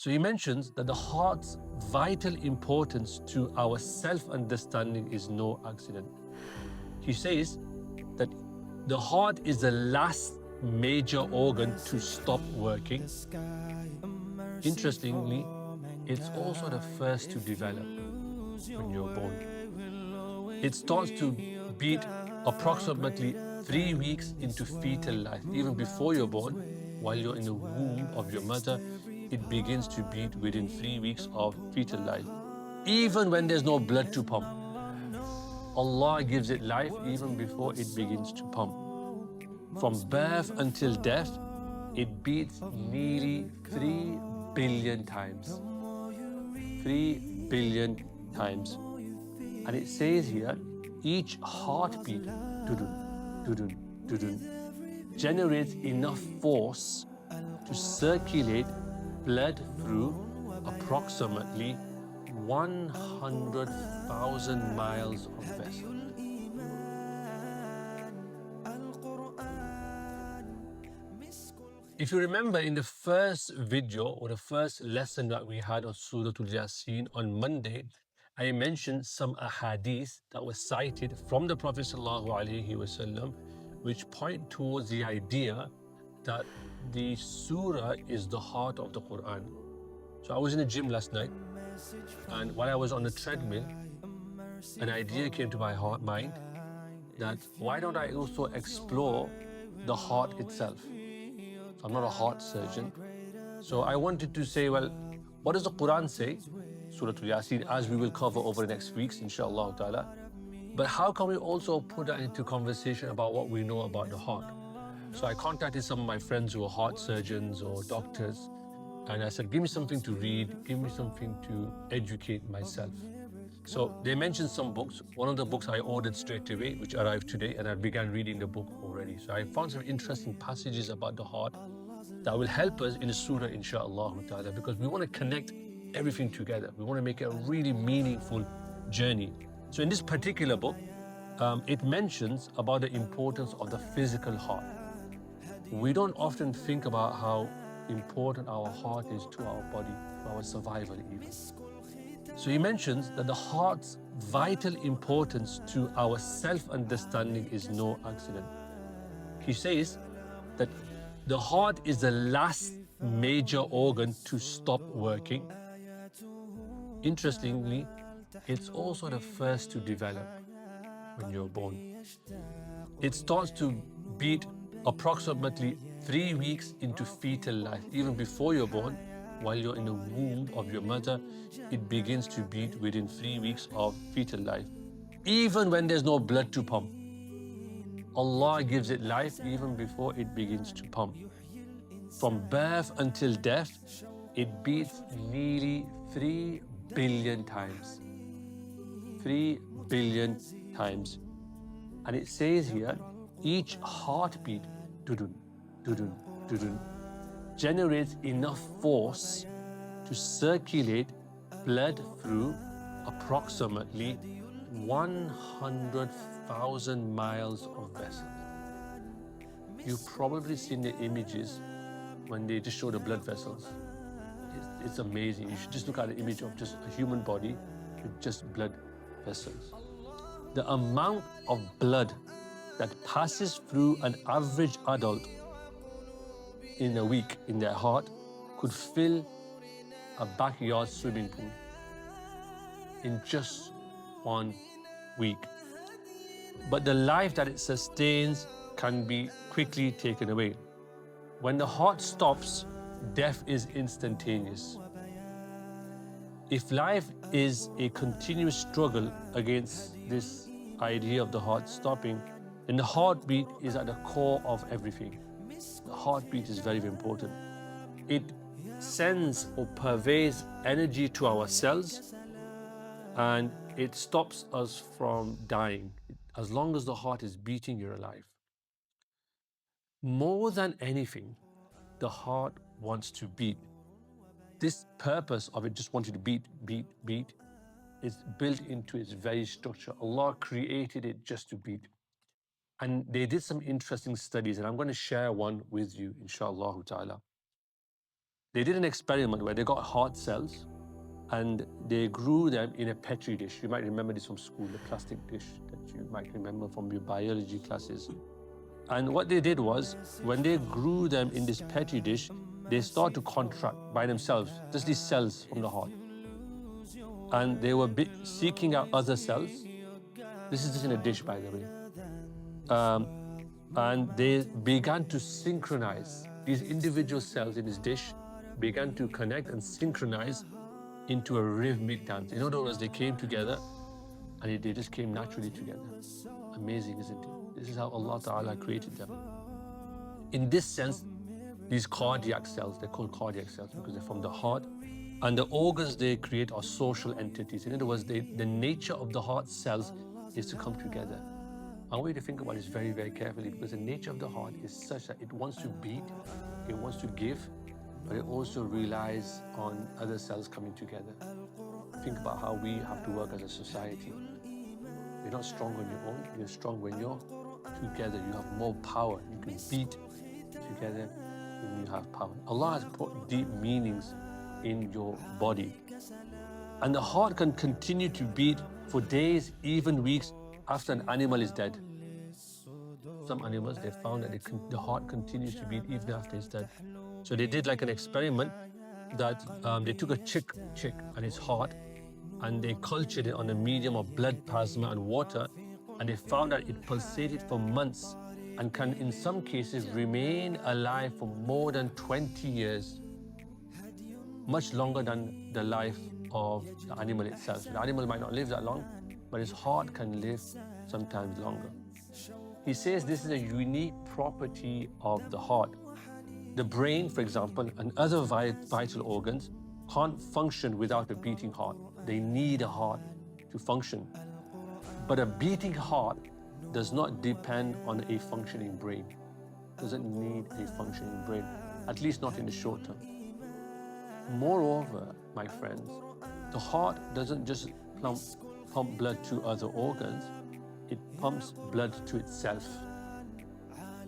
So he mentions that the heart's vital importance to our self-understanding is no accident. He says that the heart is the last major organ to stop working. Interestingly, it's also the first to develop when you're born. It starts to beat approximately 3 weeks into fetal life. Even before you're born, while you're in the womb of your mother, it begins to beat within 3 weeks of fetal life. Even when there's no blood to pump, Allah gives it life even before it begins to pump. From birth until death, it beats nearly 3 billion times. 3 billion times. And it says here, each heartbeat, dudun, dudun, dudun, generates enough force to circulate blood through approximately 100,000 miles of vessel. If you remember in the first video or the first lesson that we had on Surah Yā Sīn on Monday, I mentioned some ahadith that were cited from the Prophet ﷺ, which point towards the idea that the surah is the heart of the Qur'an. So I was in the gym last night, and while I was on the treadmill, an idea came to my mind that why don't I also explore the heart itself? So I'm not a heart surgeon. So I wanted to say, well, what does the Qur'an say? Surah Yā Sīn, as we will cover over the next weeks, inshallah ta'ala. But how can we also put that into conversation about what we know about the heart? So I contacted some of my friends who are heart surgeons or doctors, and I said, give me something to read, give me something to educate myself. So they mentioned some books. One of the books I ordered straight away, which arrived today, and I began reading the book already. So I found some interesting passages about the heart that will help us in the surah, inshallah ta'ala, because we want to connect everything together. We want to make it a really meaningful journey. So in this particular book, it mentions about the importance of the physical heart. We don't often think about how important our heart is to our body, to our survival even. So he mentions that the heart's vital importance to our self-understanding is no accident. He says that the heart is the last major organ to stop working. Interestingly, it's also the first to develop when you're born. It starts to beat approximately 3 weeks into fetal life. Even before you're born, while you're in the womb of your mother, it begins to beat within 3 weeks of fetal life. Even when there's no blood to pump, Allah gives it life even before it begins to pump. From birth until death, it beats nearly 3 billion times. 3 billion times. And it says here, each heartbeat, dudun, dudun, dudun, generates enough force to circulate blood through approximately 100,000 miles of vessels. You've probably seen the images when they just show the blood vessels. It's amazing. You should just look at the image of just a human body with just blood vessels. The amount of blood that passes through an average adult in a week in their heart could fill a backyard swimming pool in just 1 week. But the life that it sustains can be quickly taken away. When the heart stops, death is instantaneous. If life is a continuous struggle against this idea of the heart stopping, then the heartbeat is at the core of everything. The heartbeat is very, very important. It sends or pervades energy to our cells, and it stops us from dying. As long as the heart is beating, you're alive. More than anything, the heart wants to beat. This purpose of it just wanting to beat, beat, beat, is built into its very structure. Allah created it just to beat. And they did some interesting studies, and I'm going to share one with you, inshallah ta'ala. they did an experiment where they got heart cells and they grew them in a petri dish. You might remember this from school, the plastic dish that you might remember from your biology classes. And what they did was, when they grew them in this petri dish, they started to contract by themselves, just these cells from the heart. And they were seeking out other cells. This is just in a dish, by the way. And they began to synchronize. These individual cells in this dish began to connect and synchronize into a rhythmic dance. In other words, they came together and they just came naturally together. Amazing, isn't it? This is how Allah Ta'ala created them. In this sense, these cardiac cells, they're called cardiac cells because they're from the heart. And the organs they create are social entities. In other words, the nature of the heart cells is to come together. I want you to think about this very, very carefully, because the nature of the heart is such that it wants to beat, it wants to give, but it also relies on other cells coming together. Think about how we have to work as a society. You're not strong on your own, you're strong when you're together. You have more power. You can beat together when you have power. Allah has put deep meanings in your body. And the heart can continue to beat for days, even weeks, after an animal is dead. Some animals, they found that the heart continues to beat even after it's dead. So they did like an experiment that they took a chick and its heart, and they cultured it on a medium of blood plasma and water, and they found that it pulsated for months and can in some cases remain alive for more than 20 years, much longer than the life of the animal itself. The animal might not live that long, but its heart can live sometimes longer. He says this is a unique property of the heart. The brain, for example, and other vital organs can't function without a beating heart. They need a heart to function. But a beating heart does not depend on a functioning brain. Doesn't need a functioning brain, at least not in the short term. Moreover, my friends, the heart doesn't just pump blood to other organs, it pumps blood to itself.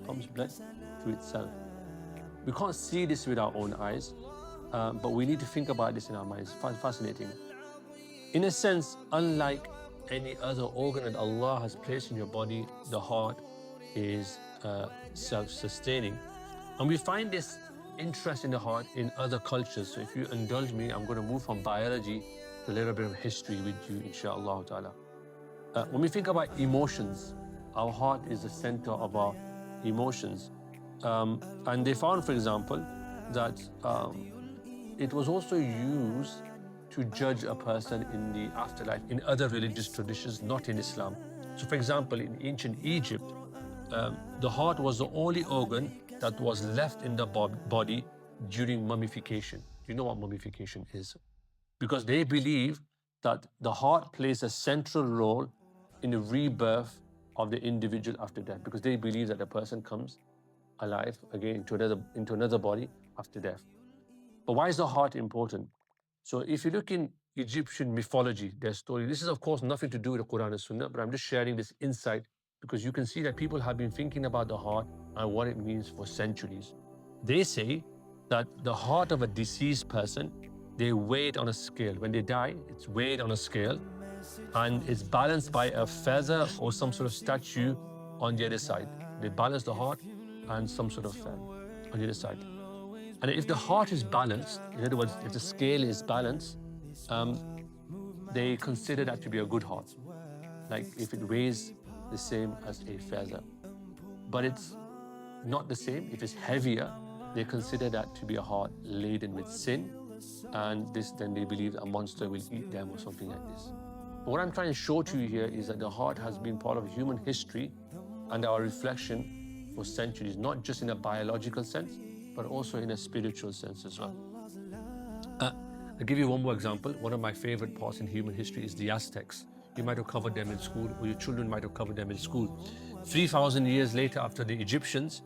Pumps blood to itself. We can't see this with our own eyes, but we need to think about this in our minds. Fascinating. In a sense, unlike any other organ that Allah has placed in your body, the heart is self-sustaining. And we find this interest in the heart in other cultures. So if you indulge me, I'm going to move from biology to a little bit of history with you, inshallah ta'ala. When we think about emotions, our heart is the center of our emotions. And they found, for example, that it was also used to judge a person in the afterlife in other religious traditions, not in Islam. So, for example, in ancient Egypt, the heart was the only organ that was left in the body during mummification. You know what mummification is? Because they believe that the heart plays a central role in the rebirth of the individual after death, because they believe that the person comes alive again into another body after death. But why is the heart important? So if you look in Egyptian mythology, their story, this is of course nothing to do with the Qur'an and Sunnah, but I'm just sharing this insight because you can see that people have been thinking about the heart and what it means for centuries. They say that the heart of a deceased person, they weigh it on a scale. When they die, it's weighed on a scale and it's balanced by a feather or some sort of statue on the other side. They balance the heart and some sort of feather on the other side. And if the heart is balanced, in other words, if the scale is balanced, they consider that to be a good heart. Like if it weighs the same as a feather. But it's not the same. If it's heavier, they consider that to be a heart laden with sin. And then they believe a monster will eat them or something like this. But what I'm trying to show to you here is that the heart has been part of human history and our reflection for centuries, not just in a biological sense, but also in a spiritual sense as well. I'll give you one more example. One of my favorite parts in human history is the Aztecs. You might have covered them in school, or your children might have covered them in school. 3,000 years later, after the Egyptians,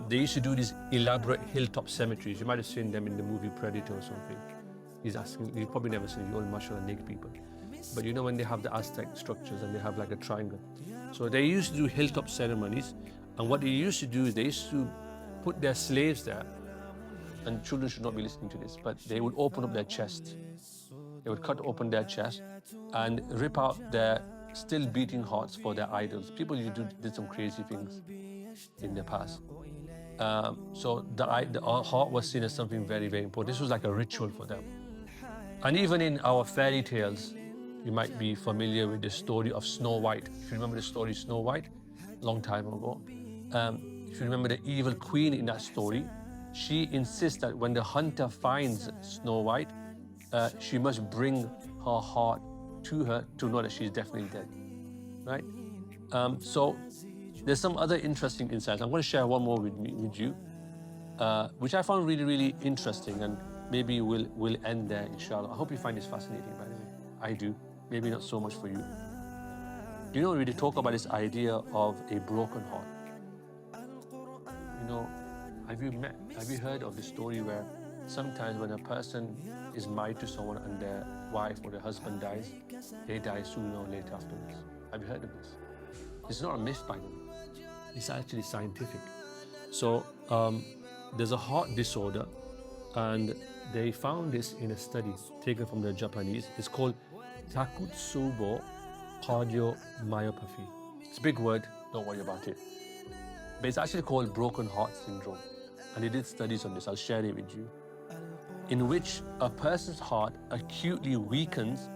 they used to do these elaborate hilltop cemeteries. You might have seen them in the movie Predator or something. He's asking, you've probably never seen it, you all mashallah naked people. But you know when they have the Aztec structures and they have like a triangle. So they used to do hilltop ceremonies, and what they used to do is they used to put their slaves there and children should not be listening to this, but they would open up their chest. They would cut open their chest and rip out their still beating hearts for their idols. People did some crazy things in the past. So the heart was seen as something very, very important. This was like a ritual for them. And even in our fairy tales, you might be familiar with the story of Snow White. If you remember the story Snow White, long time ago. If you remember the evil queen in that story, she insists that when the hunter finds Snow White, she must bring her heart to her to know that she's definitely dead, right? So there's some other interesting insights. I'm going to share one more with you, which I found really, really interesting, and maybe we'll end there, inshallah. I hope you find this fascinating, by the way. I do. Maybe not so much for you. You know, we talk about this idea of a broken heart. You know, have you heard of the story where sometimes when a person is married to someone and their wife or their husband dies, they die sooner or later afterwards? Have you heard of this? It's not a myth, by the way. It's actually scientific. So there's a heart disorder, and they found this in a study taken from the Japanese. It's called Takotsubo Cardiomyopathy. It's a big word, don't worry about it. But it's actually called broken heart syndrome. And they did studies on this, I'll share it with you, in which a person's heart acutely weakens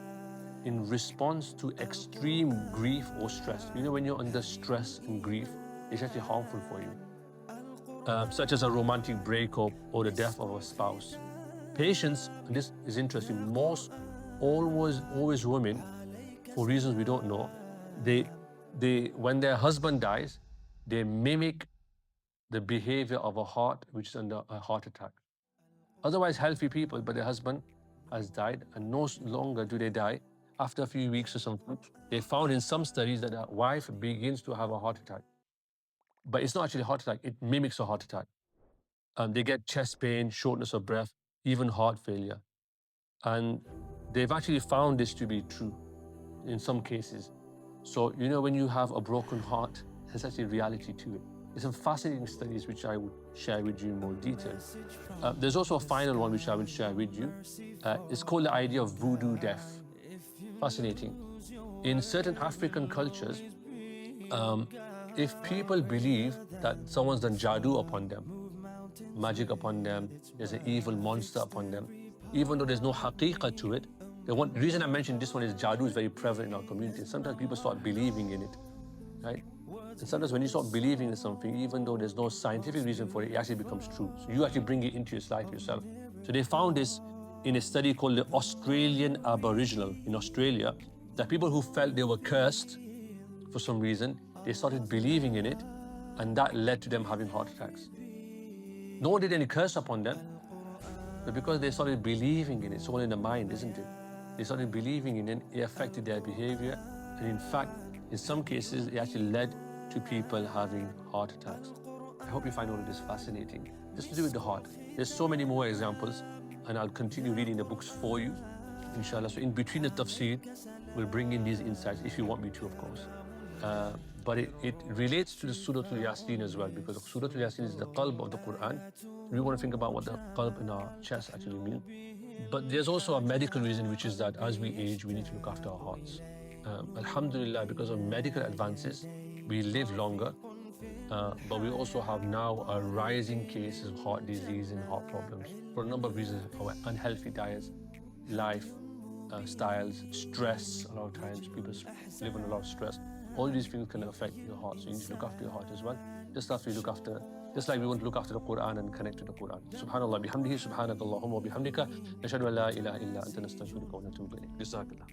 in response to extreme grief or stress. You know, when you're under stress and grief, it's actually harmful for you, such as a romantic breakup or the death of a spouse. Patients, and this is interesting, always women, for reasons we don't know, when their husband dies, they mimic the behavior of a heart which is under a heart attack. Otherwise healthy people, but their husband has died, and no longer do they die. After a few weeks or something, they found in some studies that a wife begins to have a heart attack. But it's not actually a heart attack, it mimics a heart attack. They get chest pain, shortness of breath, even heart failure. And they've actually found this to be true in some cases. So, you know, when you have a broken heart, there's actually reality to it. There's some fascinating studies which I would share with you in more detail. There's also a final one which I will share with you. It's called the idea of voodoo death. Fascinating. In certain African cultures, if people believe that someone's done jadoo upon them, magic upon them, there's an evil monster upon them, even though there's no haqiqah to it, the reason I mentioned this one is jadoo is very prevalent in our community. Sometimes people start believing in it, right? And sometimes when you start believing in something, even though there's no scientific reason for it, it actually becomes true. So you actually bring it into your life yourself. So they found this in a study called the Australian Aboriginal in Australia, that people who felt they were cursed for some reason, they started believing in it, and that led to them having heart attacks. No one did any curse upon them, but because they started believing in it, it's all in the mind, isn't it? They started believing in it, it affected their behavior, and in fact, in some cases, it actually led to people having heart attacks. I hope you find all of this fascinating. Just to do with the heart. There's so many more examples, and I'll continue reading the books for you, inshallah. So in between the tafsir, we'll bring in these insights, if you want me to, of course. But it relates to the Surah Yā Sīn as well, because Surah Yā Sīn is the qalb of the Qur'an. We want to think about what the qalb in our chest actually means. But there's also a medical reason, which is that as we age, we need to look after our hearts. Alhamdulillah, because of medical advances, we live longer, but we also have now a rising cases of heart disease and heart problems for a number of reasons. Our unhealthy diets, life styles, stress. A lot of times people live on a lot of stress. All these things can affect your heart, so you need to look after your heart as well. Just like we want to look after the Qur'an and connect to the Qur'an. Subhanallah bihamdihi, subhanakallahumma wa bihamdika, nashhadu an la ilaha illa anta nastaghfiruka wa natubu ilayk. Jazakallah.